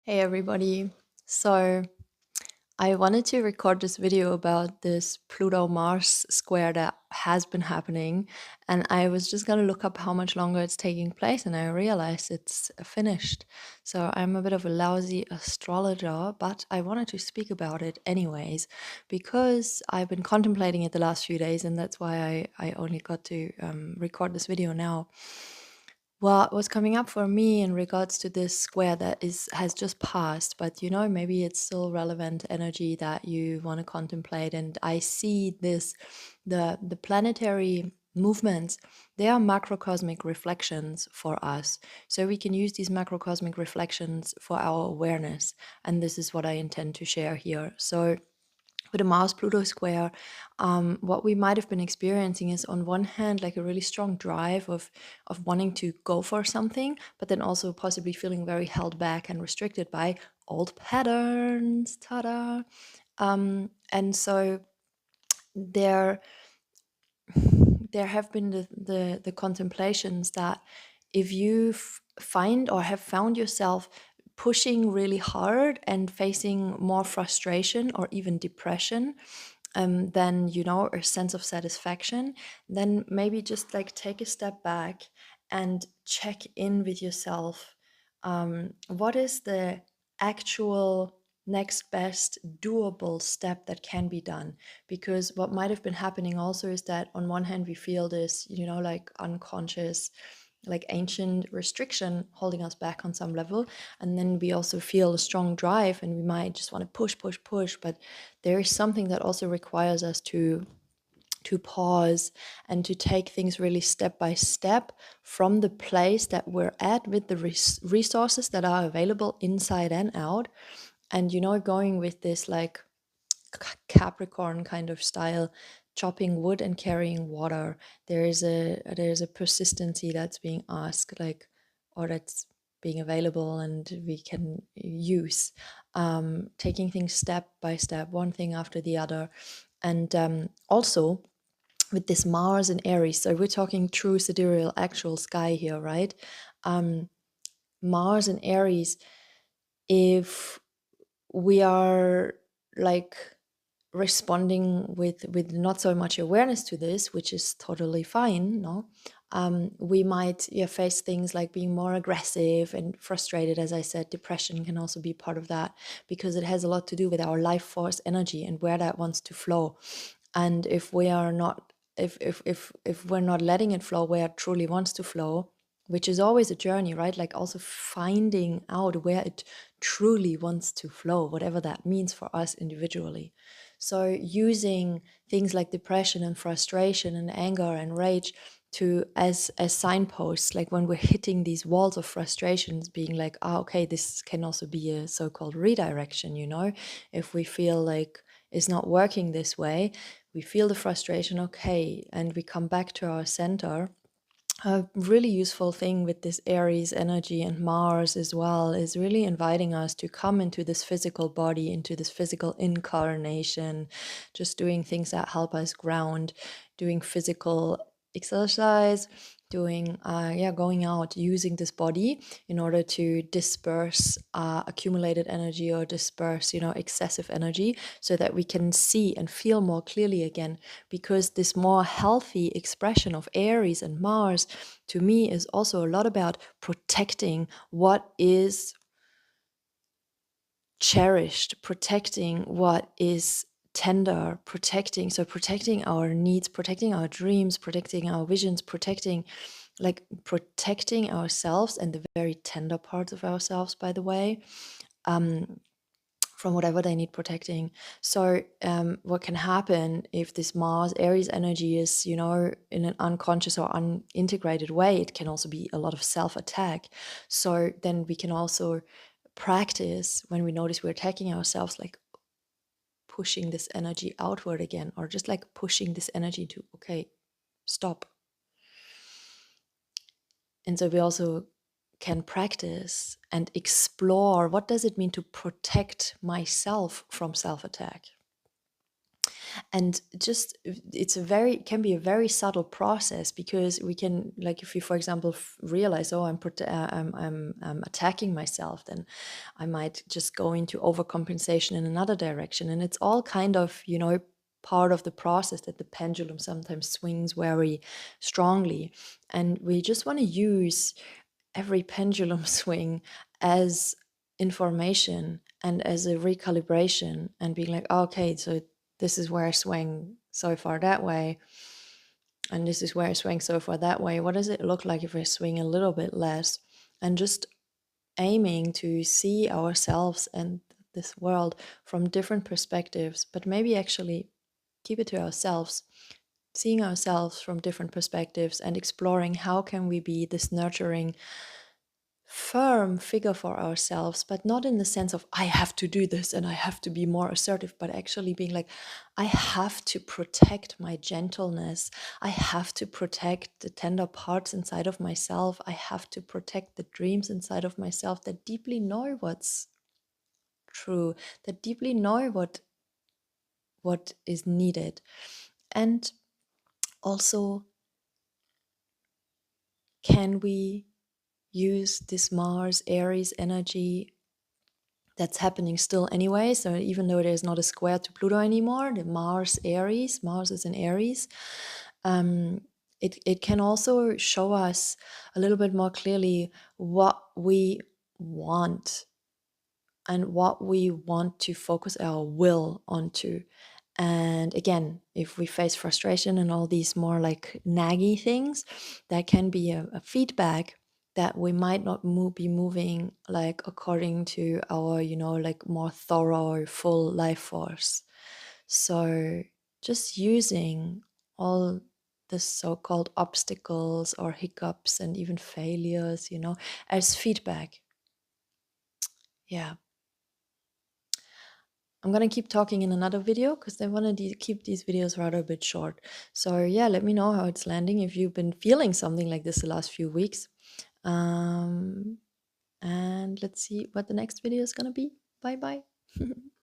Hey everybody. So I wanted to record this video about this Pluto Mars square that has been happening, and I was just gonna look up how much longer it's taking place, and I realized it's finished. So I'm a bit of a lousy astrologer, but I wanted to speak about it anyways because I've been contemplating it the last few days, and that's why I only got to record this video now. Well, what's coming up for me in regards to this square that has just passed, but maybe it's still relevant energy that you want to contemplate. And I see the planetary movements, they are macrocosmic reflections for us. So we can use these macrocosmic reflections for our awareness. And this is what I intend to share here. So with a Mars Pluto square, what we might have been experiencing is, on one hand, like a really strong drive of wanting to go for something, but then also possibly feeling very held back and restricted by old patterns. Ta-da! And so there there have been the contemplations that if you find or have found yourself pushing really hard and facing more frustration or even depression than a sense of satisfaction, then maybe just like take a step back and check in with yourself. What is the actual next best doable step that can be done? Because what might have been happening also is that on one hand we feel this like unconscious, like ancient restriction holding us back on some level, and then we also feel a strong drive and we might just want to push, but there is something that also requires us to pause and to take things really step by step from the place that we're at with the resources that are available inside and out, and going with this like Capricorn kind of style, chopping wood and carrying water. There's a persistency that's being asked, like, or that's being available and we can use, taking things step by step, one thing after the other. And also with this Mars and Aries, so we're talking true sidereal actual sky here, right? um Mars and Aries, if we are like responding with not so much awareness to this, which is totally fine, no, we might face things like being more aggressive and frustrated. As I said, depression can also be part of that, because it has a lot to do with our life force energy and where that wants to flow. And if we are not, if we're not letting it flow where it truly wants to flow, which is always a journey, right? Like also finding out where it truly wants to flow, whatever that means for us individually. So using things like depression and frustration and anger and rage to as signposts, like when we're hitting these walls of frustrations, being like, okay, this can also be a so-called redirection, if we feel like it's not working this way, we feel the frustration, okay, and we come back to our center. A really useful thing with this Aries energy and Mars as well is really inviting us to come into this physical body, into this physical incarnation, just doing things that help us ground, doing physical exercise, doing going out, using this body in order to disperse accumulated energy or disperse excessive energy, so that we can see and feel more clearly again. Because this more healthy expression of Aries and Mars, to me, is also a lot about protecting what is cherished, protecting what is tender, protecting our needs, protecting our dreams, protecting our visions, protecting ourselves and the very tender parts of ourselves, by the way, from whatever they need protecting. So what can happen if this Mars Aries energy is in an unconscious or unintegrated way, it can also be a lot of self-attack. So then we can also practice, when we notice we're attacking ourselves, like pushing this energy outward again, or just like pushing this energy to, okay, stop. And so we also can practice and explore, what does it mean to protect myself from self-attack? And just it can be a very subtle process, because we can, like, if you, for example, realize, oh, I'm attacking myself, then I might just go into overcompensation in another direction. And it's all kind of, part of the process, that the pendulum sometimes swings very strongly. And we just want to use every pendulum swing as information and as a recalibration, and being like, oh, okay, so this is where I swing so far that way, and this is where I swing so far that way. What does it look like if I swing a little bit less? And just aiming to see ourselves and this world from different perspectives, but maybe actually keep it to ourselves, seeing ourselves from different perspectives and exploring how can we be this nurturing, firm figure for ourselves, but not in the sense of I have to do this and I have to be more assertive, but actually being like, I have to protect my gentleness. I have to protect the tender parts inside of myself. I have to protect the dreams inside of myself that deeply know what's true, that deeply know what is needed. And also, can we use this Mars Aries energy that's happening still anyway? So even though there's not a square to Pluto anymore, the Mars Aries, Mars is in Aries, it can also show us a little bit more clearly what we want and what we want to focus our will onto. And again, if we face frustration and all these more like naggy things, that can be a feedback that we might not be moving like according to our, like more thorough, full life force. So just using all the so-called obstacles or hiccups and even failures, as feedback. Yeah. I'm gonna keep talking in another video because I want to keep these videos rather a bit short. So yeah, let me know how it's landing, if you've been feeling something like this the last few weeks. And let's see what the next video is gonna be. Bye bye.